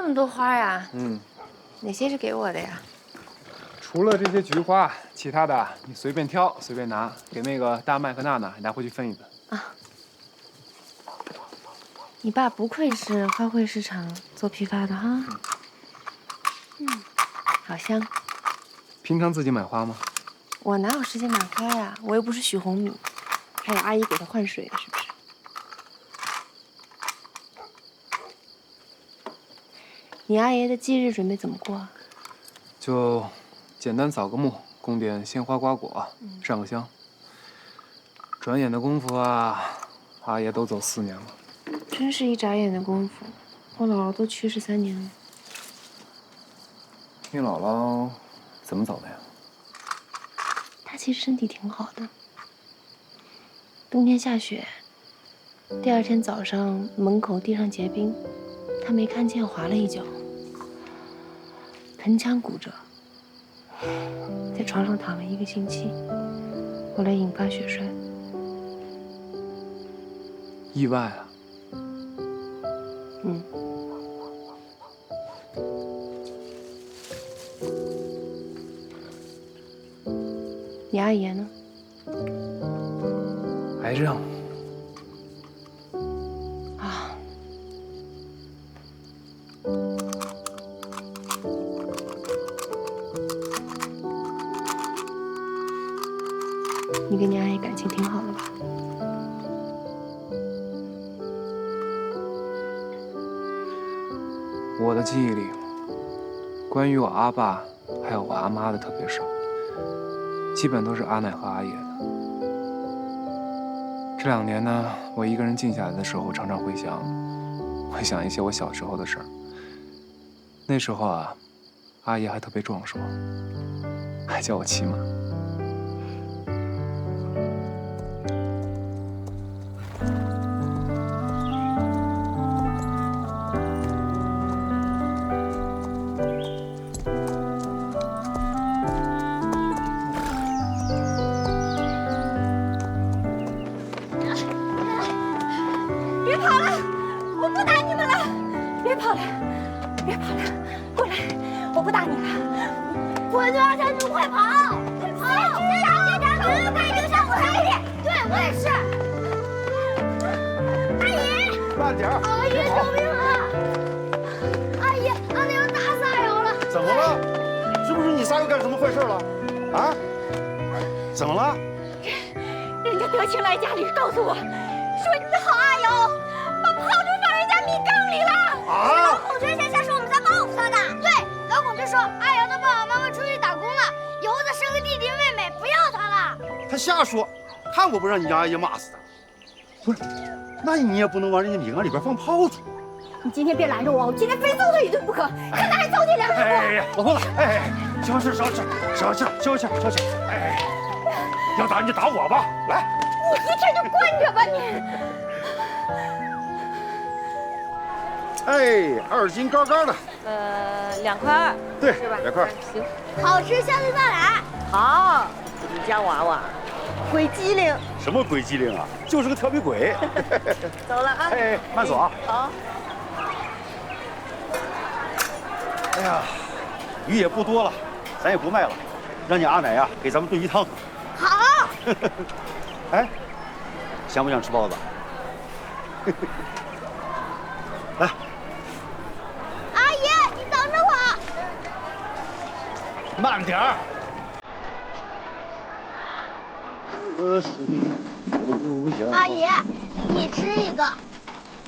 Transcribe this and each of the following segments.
这么多花呀？嗯，哪些是给我的呀？除了这些菊花，其他的你随便挑，随便拿，给那个大麦和娜娜拿回去分一分。啊，你爸不愧是花卉市场做批发的哈。好香。平常自己买花吗？我哪有时间买花呀？我又不是许红米，还有阿姨给他换水，是不是？你阿爷的忌日准备怎么过啊？就简单扫个墓，供点鲜花瓜果，上个香。转眼的功夫啊，阿爷都走4年了。真是一眨眼的功夫，我姥姥都去世3年了。你姥姥怎么走的呀？她其实身体挺好的。冬天下雪，第2天早上门口地上结冰，她没看见，滑了一跤，盆腔骨折，在床上躺了1个星期，后来引发血栓。意外啊！嗯。你阿爷呢？癌症。啊。你跟你阿爷感情挺好的吧？我的记忆里，关于我阿爸还有我阿妈的特别少，基本都是阿奶和阿爷的。这2年呢，我一个人静下来的时候，常常会想一些我小时候的事儿。那时候啊，阿爷还特别壮硕，还教我骑马。别跑了，我不打你们了！别跑了，别跑了，过来，我不打你了。我就要让你们快跑，快跑！队长，队长，我快留下我阿姨。对，我也是。阿姨，慢点儿！阿姨，救命啊！阿姨，俺那个大撒药了。怎么了？是不是你仨又干什么坏事了？啊？怎么了？人家德清来家里告诉我，说你的好阿友把炮竹放人家米缸里了。啊！老孔雀先下说我们在报复他的。对，老孔雀说阿瑶的爸爸妈妈出去打工了，以后再生个弟弟妹妹，不要他了。他瞎说，看我不让你家阿姨骂死他！不是，那你也不能往人家米缸里边放炮竹。你今天别拦着我，我今天非揍他一顿不可，看他还糟践良师不？哎呀，老头子，哎，消气，消气，消气，消气，消气！哎，要打你就打我吧，来。你一天就惯着吧你。哎，2斤高高的。2块2，对，是吧2块。行，好吃，下次再来。好，你家娃娃鬼机灵。什么鬼机灵啊？就是个调皮鬼。走了啊。哎，慢走啊。好。哎呀，鱼也不多了，咱也不卖了，让你阿奶呀给咱们炖一汤。好。哎，想不想吃包子？来，阿姨，你等着我。慢点儿。不行。阿姨，你吃一个。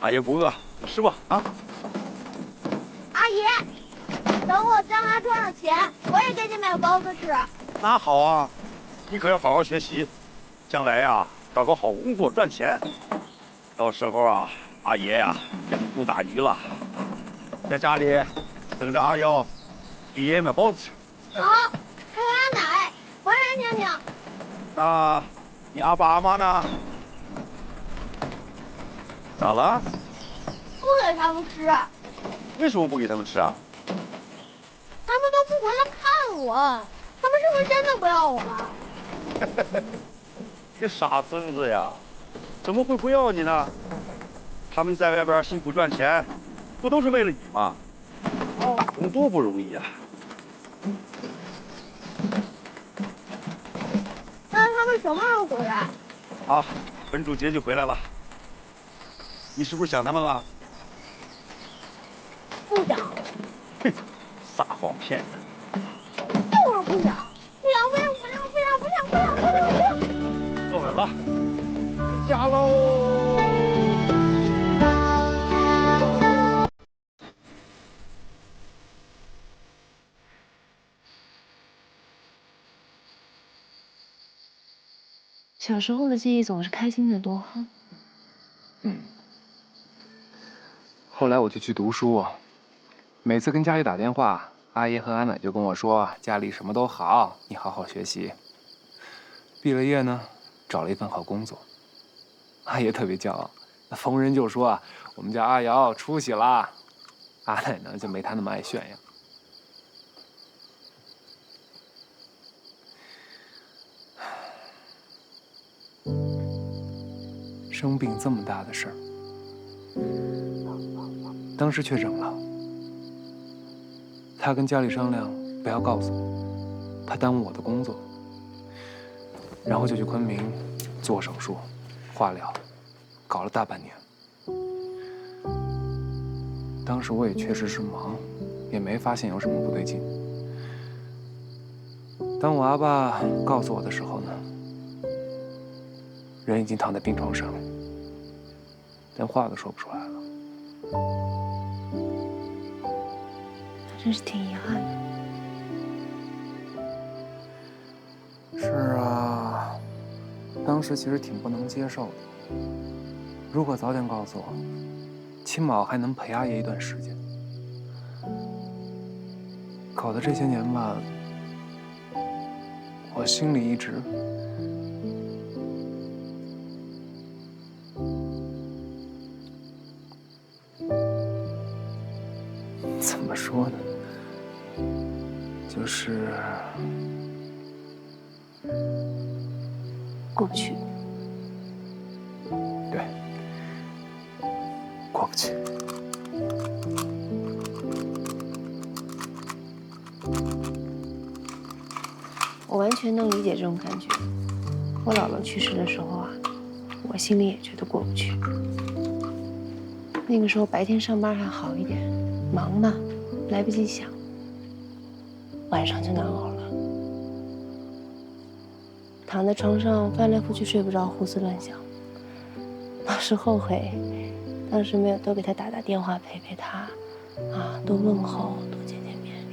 阿姨不饿，吃吧啊。阿姨，等我将来赚上钱，我也给你买包子吃。那好啊，你可要好好学习，将来呀找个好工作赚钱。到时候啊，阿爷呀也不打鱼了，在家里等着阿瑶给爷爷买包子吃。好，还有阿奶，我也听听。那你阿爸阿妈呢？咋了？不给他们吃，为什么不给他们吃啊？他们都不回来看我，他们是不是真的不要我了？这傻孙子呀，怎么会不要你呢？他们在外边辛苦赚钱，不都是为了你吗？打工多不容易啊！那他们什么时候回来？啊，本周节就回来了。你是不是想他们了？不想，哼，撒谎骗人！就是不想，不想，不想，不想，不想，不想，不想，不想，不想。坐稳了，回家喽！小时候的记忆总是开心的多。后来我就去读书，每次跟家里打电话，阿爷和阿奶就跟我说家里什么都好，你好好学习。毕了业呢，找了一份好工作。阿爷特别骄傲，逢人就说我们家阿瑶出息啦。阿奶呢就没他那么爱炫耀。生病这么大的事儿，当时确诊了。他跟家里商量，不要告诉我，怕耽误我的工作。然后就去昆明做手术、化疗，搞了大半年。当时我也确实是忙，也没发现有什么不对劲。当我阿爸告诉我的时候呢，人已经躺在病床上，连话都说不出来了。真是挺遗憾的。是啊，当时其实挺不能接受的。如果早点告诉我，起码我还能陪阿爷一段时间。搞的这些年吧，我心里一直……怎么说呢？就是过不去。对，过不去。我完全能理解这种感觉。我姥姥去世的时候啊，我心里也觉得过不去。那个时候白天上班还好一点，忙嘛，来不及想。晚上就难熬了，躺在床上翻来覆去睡不着，胡思乱想。老是后悔，当时没有多给他打电话陪陪他，多问候，多见见面。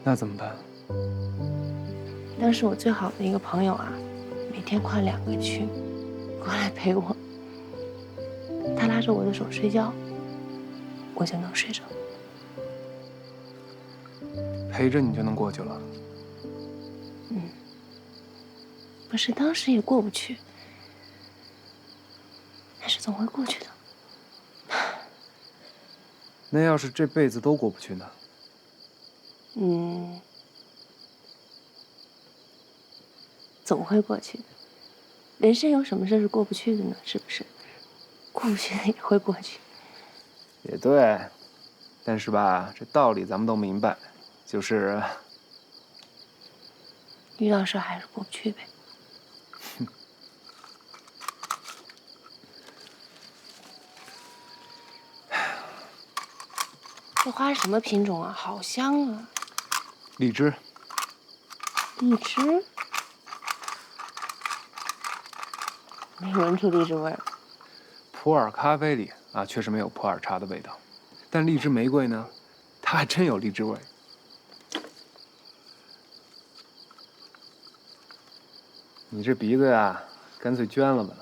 那怎么办？当时我最好的一个朋友啊，每天跨2个区过来陪我，他拉着我的手睡觉，我就能睡着。陪着你就能过去了。不是，当时也过不去，但是总会过去的。那要是这辈子都过不去呢？总会过去的。人生有什么事是过不去的呢？是不是？过不去的也会过去。也对，但是吧，这道理咱们都明白，就是遇到事还是过不去呗。这花是什么品种啊？好香啊！荔枝。荔枝？没闻出荔枝味儿。普洱咖啡里确实没有普洱茶的味道，但荔枝玫瑰呢，它还真有荔枝味。你这鼻子呀，干脆捐了吧。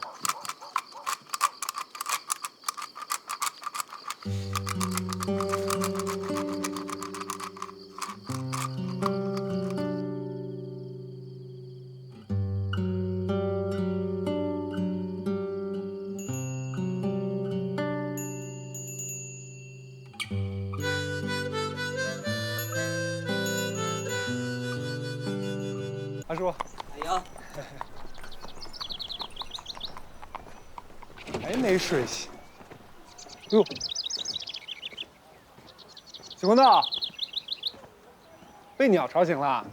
阿叔。哎呀，还没睡醒？哟，许公道，被鸟吵醒了。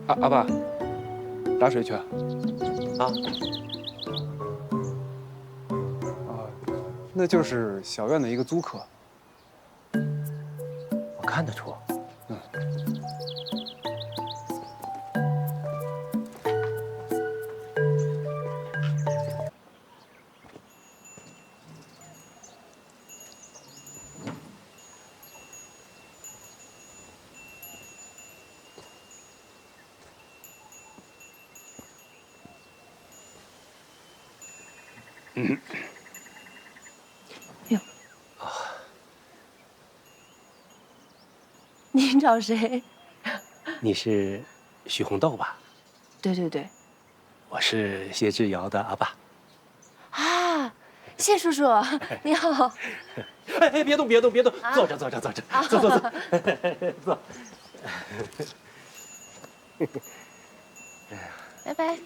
阿爸，打水去。啊。那就是小院的一个租客。我看得出。嗯。哟，您找谁？你是许红豆吧？对对对。我是谢志尧的阿爸。啊，谢叔叔，你好。哎，别动，别动，别动，坐着，坐着，坐着，坐坐坐，坐。拜拜。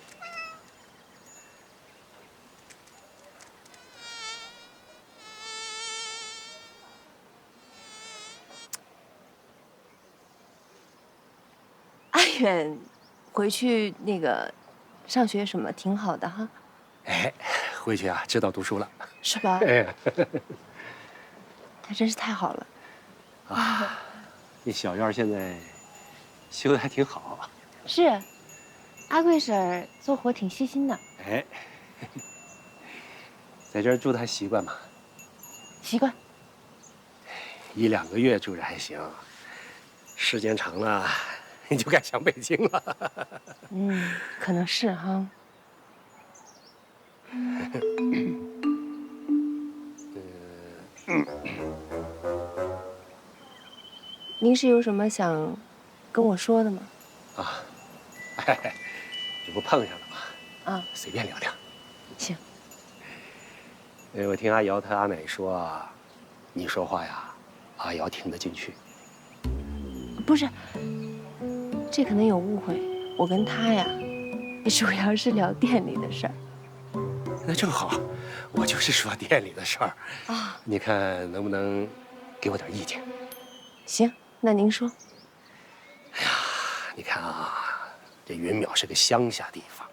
阿远，回去那个上学什么挺好的哈。哎，回去啊，知道读书了，是吧？哎，他真是太好了。啊，这小院现在修的还挺好。是，阿贵婶儿做活挺细心的。哎，在这儿住的还习惯吗？习惯。1、2个月住着还行，时间长了，你就该想北京了。嗯，可能是哈。您是有什么想跟我说的吗？啊，哎，这不碰上了吗？啊，随便聊聊。行。我听阿瑶她阿奶说啊，你说话呀，阿瑶听得进去。不是，这可能有误会。我跟他呀，主要是聊店里的事儿。那正好，我就是说店里的事儿啊。你看能不能给我点意见？行，那您说。哎呀，你看啊，这云淼是个乡下地方，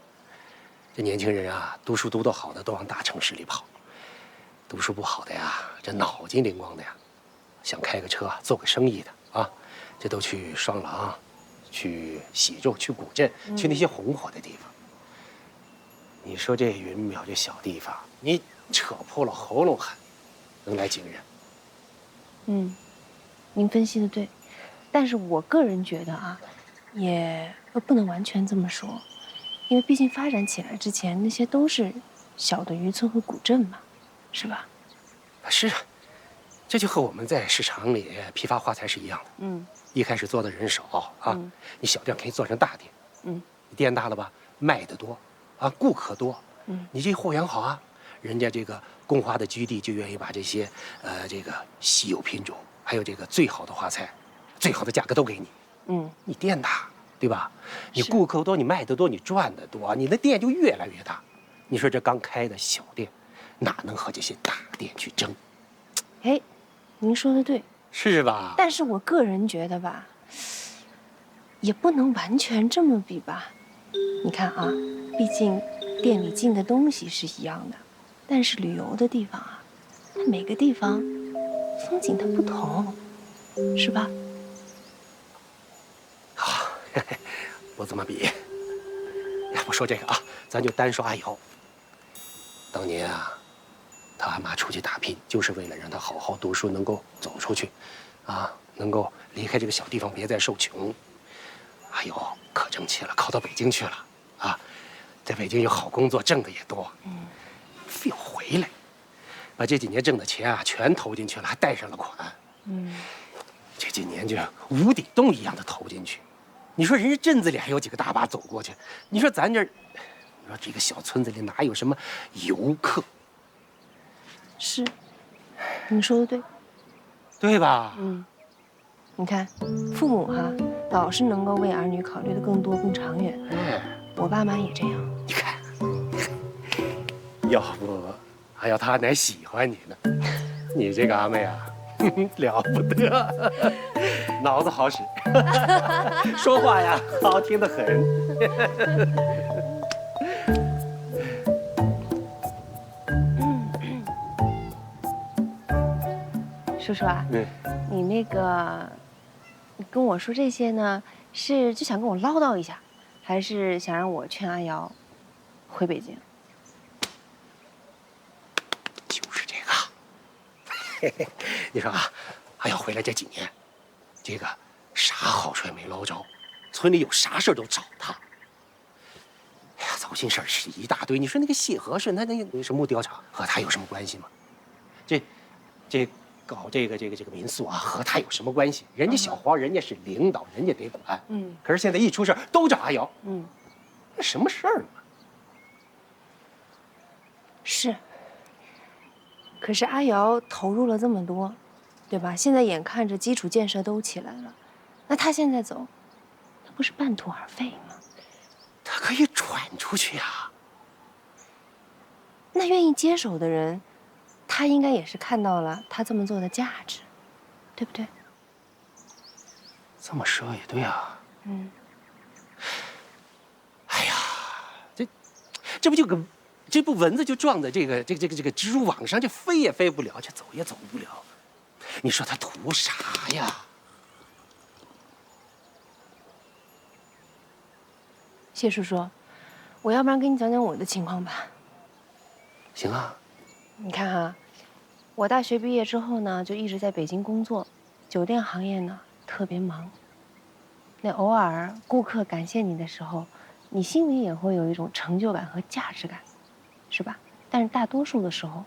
这年轻人啊，读书读得好的都往大城市里跑，读书不好的呀，这脑筋灵光的呀，想开个车做个生意的啊，这都去双廊，去喜洲，去古镇，去那些红火的地方。你说这云淼这小地方，你扯破了喉咙喊，能来几个人？嗯，您分析的对，但是我个人觉得啊，也不能完全这么说，因为毕竟发展起来之前，那些都是小的渔村和古镇嘛，是吧？是啊，这就和我们在市场里批发花材是一样的。嗯，一开始做的人少啊，你小店可以做成大店。你店大了吧，卖得多，啊，顾客多。你这货源好啊，人家这个供花的基地就愿意把这些这个稀有品种，还有这个最好的花材，最好的价格都给你。你店大，对吧？你顾客多，你卖得多，你赚得多，你的店就越来越大。你说这刚开的小店，哪能和这些大店去争？哎，您说的对，是吧？但是我个人觉得吧，也不能完全这么比吧。你看啊，毕竟店里进的东西是一样的，但是旅游的地方啊，它每个地方风景它不同，是吧？好，不这么比。呀，不说这个啊，咱就单说阿瑶。当年啊，他阿妈出去打拼，就是为了让他好好读书，能够走出去，啊，能够离开这个小地方，别再受穷。哎呦，可争气了，考到北京去了，啊，在北京有好工作，挣的也多。非要回来，把这几年挣的钱啊全投进去了，还贷上了款。这几年就无底洞一样的投进去。你说人家镇子里还有几个大巴走过去，你说咱这儿，你说这个小村子里哪有什么游客？是，你说的对，对吧？你看，父母哈，老是能够为儿女考虑的更多、更长远。我爸妈也这样。你看，要不还要他奶喜欢你呢。你这个阿妹啊，了不得，脑子好使，说话呀好听得很。叔叔啊，你那个，你跟我说这些呢，是就想跟我唠叨一下，还是想让我劝阿瑶回北京？就是这个。嘿嘿，你说啊，阿瑶回来这几年，这个啥好处也没捞着，村里有啥事儿都找他。哎呀，糟心事儿是一大堆。你说那个谢和顺，他那个什么调查和他有什么关系吗？这搞这个民宿啊，和他有什么关系？人家小黄，人家是领导，人家得管。可是现在一出事儿都找阿瑶。那什么事儿嘛？是。可是阿瑶投入了这么多，对吧？现在眼看着基础建设都起来了，那他现在走，那不是半途而废吗？他可以转出去啊。那愿意接手的人，他应该也是看到了他这么做的价值，对不对？这么说也对啊。哎呀，这不就跟这不蚊子就撞在这个蜘蛛网上，就飞也飞不了，就走也走不了。你说他图啥呀？谢叔叔，我要不然给你讲讲我的情况吧。行啊。你看哈，我大学毕业之后呢，就一直在北京工作，酒店行业呢特别忙。那偶尔顾客感谢你的时候，你心里也会有一种成就感和价值感，是吧？但是大多数的时候，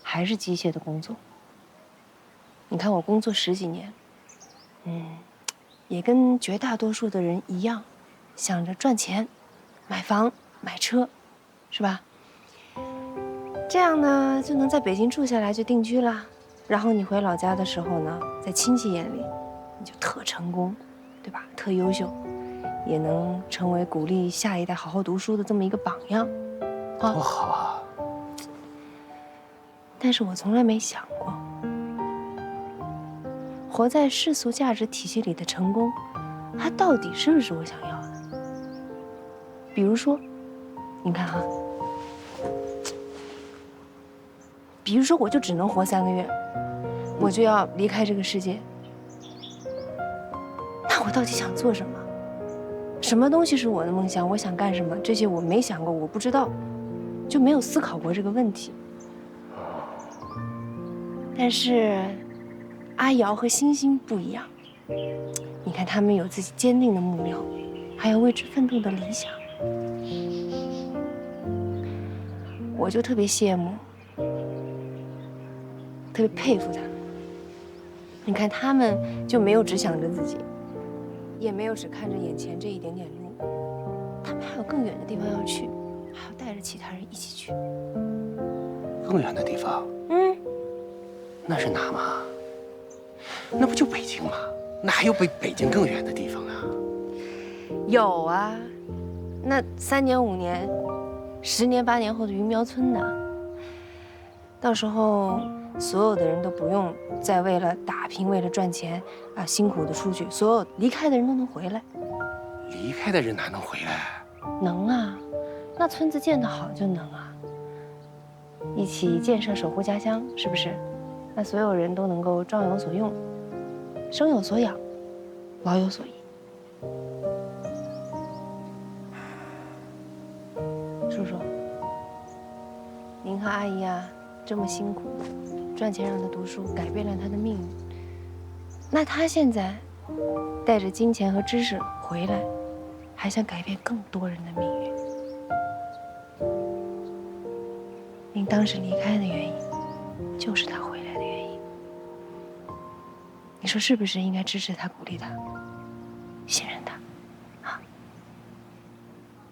还是机械的工作。你看我工作10几年，也跟绝大多数的人一样，想着赚钱，买房买车，是吧？这样呢，就能在北京住下来就定居啦。然后你回老家的时候呢，在亲戚眼里，你就特成功，对吧？特优秀，也能成为鼓励下一代好好读书的这么一个榜样。多好啊！但是我从来没想过，活在世俗价值体系里的成功，它到底是不是我想要的？比如说，你看哈。比如说，我就只能活3个月，我就要离开这个世界。那我到底想做什么？什么东西是我的梦想？我想干什么？这些我没想过，我不知道，就没有思考过这个问题。但是，阿瑶和星星不一样。你看，他们有自己坚定的目标，还有为之奋斗的理想。我就特别羡慕。特别佩服他们。你看，他们就没有只想着自己，也没有只看着眼前这一点点路，他们还有更远的地方要去，还要带着其他人一起去。更远的地方？那是哪嘛？那不就北京吗？那还有比北京更远的地方啊？有啊，那3年5年、10年8年后的云苗村呢？到时候。所有的人都不用再为了打拼、为了赚钱啊辛苦的出去，所有离开的人都能回来。离开的人哪能回来？能啊，那村子建得好就能啊。一起建设守护家乡，是不是？那所有人都能够壮有所用，生有所养，老有所依。叔叔，您和阿姨啊这么辛苦。赚钱让他读书，改变了他的命运。那他现在带着金钱和知识回来，还想改变更多人的命运。您当时离开的原因，就是他回来的原因。你说是不是应该支持他、鼓励他、信任他？